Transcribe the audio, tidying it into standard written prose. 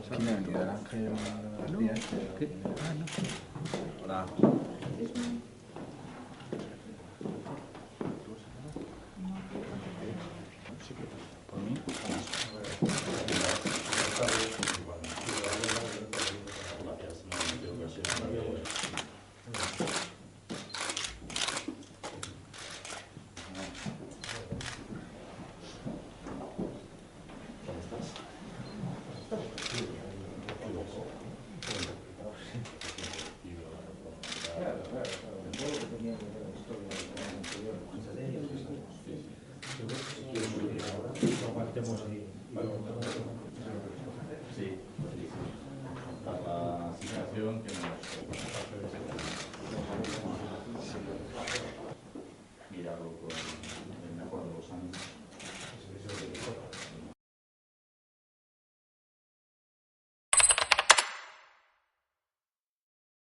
¿Quién ha venido? ¿El Ángel García? ¿Qué? Ah, no. Hola. ¿Por mí? Lo aguantemos ahí. Sí.